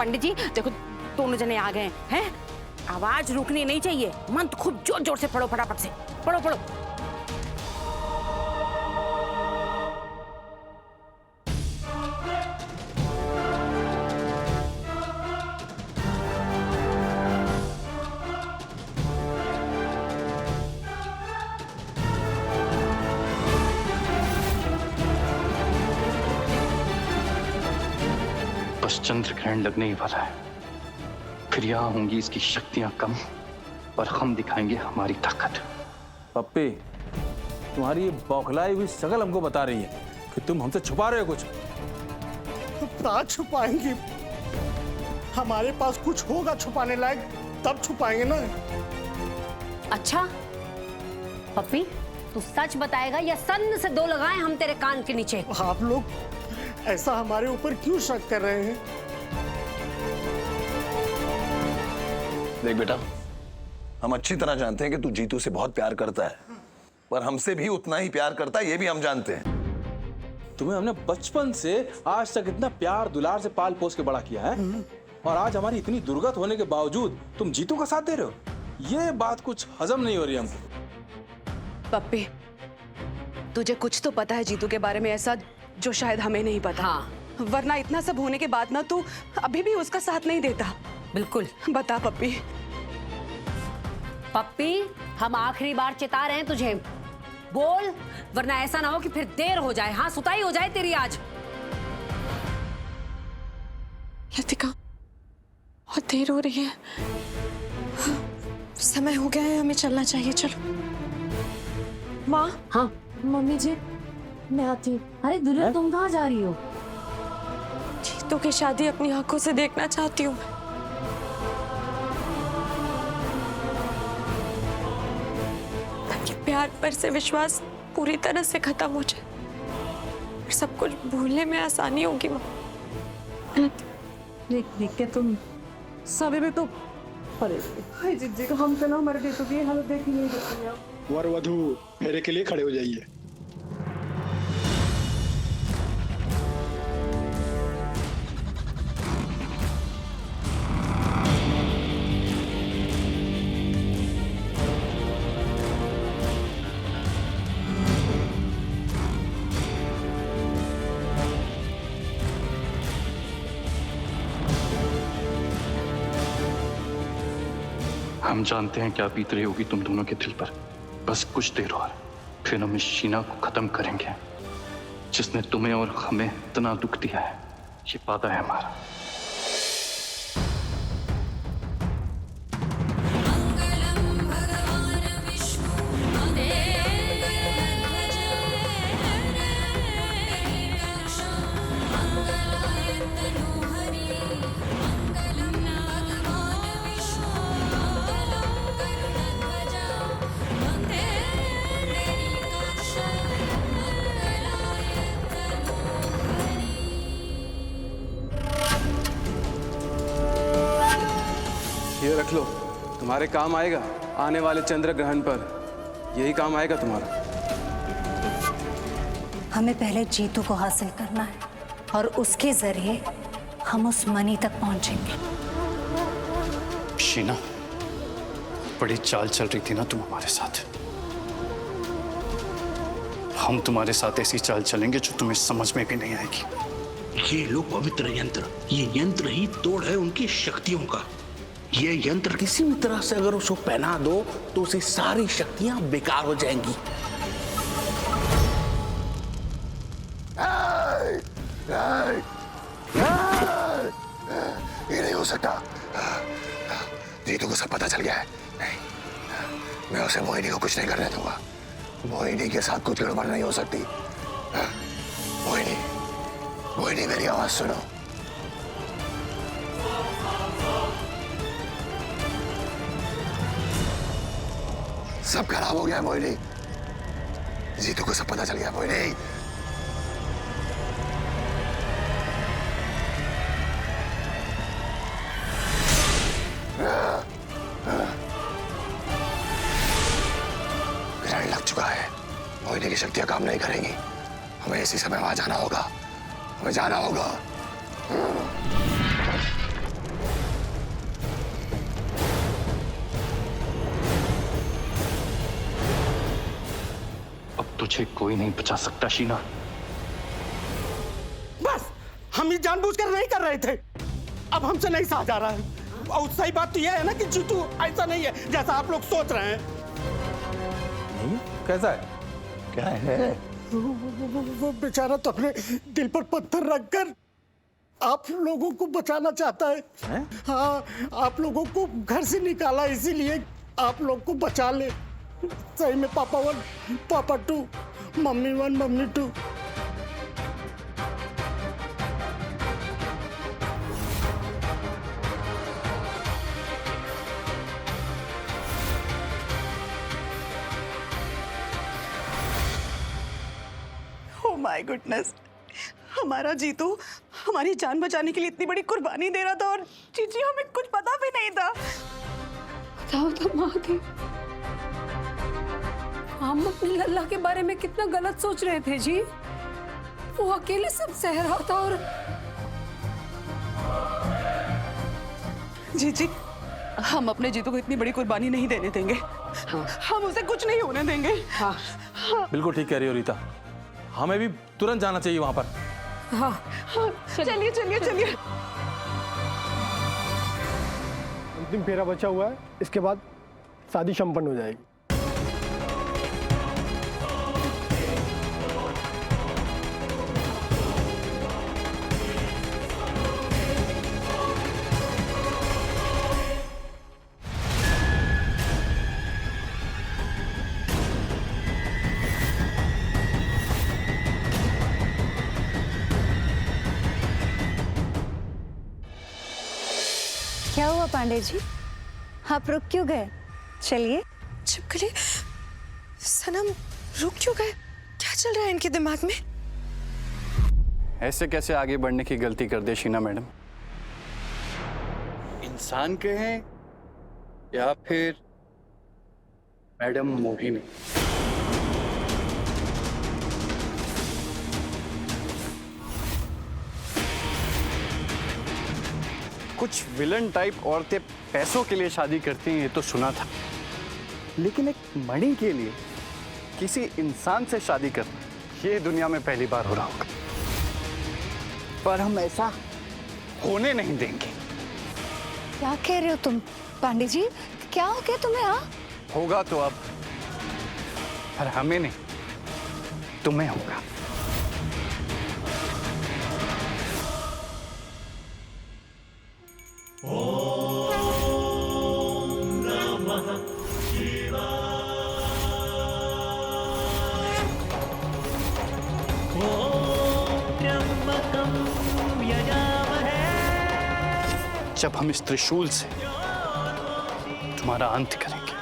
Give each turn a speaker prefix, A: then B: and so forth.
A: पंडित जी देखो, दोनों जने आ गए हैं। आवाज रुकनी नहीं चाहिए, मंत्र खूब जोर जोर से पढ़ो, फटाफट से पढ़ो पढ़ो।
B: बस चंद्र ग्रहण लगने ही वाला है, फिर यहाँ होंगी इसकी शक्तियां कम और हम दिखाएंगे हमारी ताकत।
C: पप्पी, तुम्हारी ये बौखलाई हुई शकल हमको बता रही है कि तुम हमसे छुपा रहे हो कुछ।
D: क्या छुपाएंगे? हमारे पास कुछ होगा छुपाने लायक, तब छुपाएंगे ना।
E: अच्छा पप्पी, तू सच बताएगा या सन्न से दो लगाए हम तेरे कान के नीचे?
D: आप लोग ऐसा हमारे ऊपर क्यों शक कर रहे हैं?
F: देख बेटा, हम अच्छी तरह जानते हैं कि तू जीतू से बहुत प्यार करता है, पर हमसे भी उतना ही प्यार करता है, ये भी हम जानते हैं।
C: तुम्हें हमने बचपन से आज तक इतना प्यार दुलार से पाल पोस के बड़ा किया है, और आज हमारी इतनी दुर्गत होने के बावजूद तुम जीतू का साथ दे रहे हो। ये बात कुछ हजम नहीं हो रही हमको।
G: पप्पी, तुझे कुछ तो पता है जीतू के बारे में, ऐसा जो शायद हमें नहीं पता।
E: हाँ।
G: वरना इतना सब होने के बाद ना तू अभी भी उसका साथ नहीं देता।
E: बिल्कुल।
G: बता पप्पी।
E: पप्पी, हम आखिरी बार चिता रहे हैं तुझे, बोल, वरना ऐसा ना हो कि फिर देर हो जाए। हाँ, सुताई हो जाए तेरी आज।
G: लतिका, बहुत देर हो रही है, समय हो गया है, हमें चलना चाहिए। चलो। माँ।
E: हाँ
H: मम्मी जी, मैं आती हूँ। अरे दुल्हन, तुम कहाँ जा रही हो?
G: जीतू की शादी अपनी आंखों से देखना चाहती हूँ। ताकि प्यार पर से विश्वास पूरी तरह से खत्म हो जाए और सब कुछ भूलने में आसानी होगी। माँ,
H: देख देख के तुम सभी भी तो हाय जिद्दी को हम तो ना मर गए, तो ये हालत देख नहीं सकते आप।
D: वर वधू फेरे के लिए खड़े हो जाइए।
B: हम जानते हैं क्या बीत रही होगी तुम दोनों के दिल पर। बस कुछ देर और, फिर हम इस शीना को खत्म करेंगे, जिसने तुम्हें और हमें इतना दुख दिया है। ये वादा है हमारा।
C: ये रख लो, तुम्हारे काम आएगा आने वाले चंद्र ग्रहण पर। यही काम आएगा तुम्हारा।
H: हमें पहले जीतू को हासिल करना है और उसके जरिए हम उस मनी तक पहुंचेंगे।
B: शीना, बड़ी चाल चल रही थी ना तुम हमारे साथ। हम तुम्हारे साथ ऐसी चाल चलेंगे जो तुम्हें समझ में भी नहीं आएगी।
I: ये लो पवित्र यंत्र, ये यंत्र ही तोड़ है उनकी शक्तियों का। ये यंत्र किसी भी तरह से अगर उसको पहना दो तो उसकी सारी शक्तियां बेकार हो जाएंगी।
F: ये नहीं हो सकता। जीतू को सब पता चल गया है। नहीं, मैं उसे मोहिनी को कुछ नहीं करने दूंगा। मोहिनी के साथ कुछ गड़बड़ नहीं हो सकती। मोहिनी, मोहिनी मेरी आवाज सुनो। सब खराब हो गया मोहिनी। जीतू को सब पता चल गया। मोहिनी, ग्रहण लग चुका है। मोहिनी की शक्तियां काम नहीं करेंगी। हमें इसी समय वहां जाना होगा। हमें जाना होगा।
B: तुझे कोई नहीं बचा सकता शीना।
D: बस हम ये जानबूझकर नहीं कर रहे थे, अब हमसे नहीं सहा जा रहा है। और सही बात तो यह है ना कि जीतू ऐसा नहीं है जैसा आप लोग सोच रहे हैं।
C: नहीं, कैसा है?
F: क्या है?
D: वो बेचारा तो अपने दिल पर पत्थर रखकर आप लोगों को बचाना चाहता है। हाँ, आप लोगों को घर से निकाला इसीलिए आप लोग को बचा ले। सही में पापा 1 पापा 2 mummy 1 mummy 2।
H: Oh my goodness, हमारा जीतू हमारी जान बचाने के लिए इतनी बड़ी कुर्बानी दे रहा था और जीजी हमें कुछ पता भी नहीं था।
E: बताओ तो माँ, हम अपने लल्ला के बारे में कितना गलत सोच रहे थे जी। वो अकेले सब सह रहा था और
H: जीजी, हम अपने जीतू को इतनी बड़ी कुर्बानी नहीं देने देंगे। हम उसे कुछ नहीं होने देंगे।
C: बिल्कुल ठीक कह रही हो रीता, हमें भी तुरंत जाना चाहिए वहां पर।
H: चलिए चलिए चलिए।
J: अंतिम फेरा बचा हुआ है, इसके बाद शादी संपन्न हो जाएगी।
K: क्या हुआ पांडे जी, आप रुक क्यों गए? चलिए।
G: छिपकली, सनम रुक क्यों गए? क्या चल रहा है इनके दिमाग में?
L: ऐसे कैसे आगे बढ़ने की गलती कर दे शीना मैडम? इंसान कहें या फिर मैडम मोहिनी। कुछ विलन टाइप औरतें पैसों के लिए शादी करती हैं, ये तो सुना था, लेकिन एक मणि के लिए किसी इंसान से शादी करना ये दुनिया में पहली बार हो रहा होगा। पर हम ऐसा होने नहीं देंगे।
K: क्या कह रहे हो तुम पांडे जी? क्या हो गया तुम्हें? हाँ,
L: होगा तो अब, पर हमें नहीं, तुम्हें होगा। जब हम इस त्रिशूल से तुम्हारा अंत करेंगे।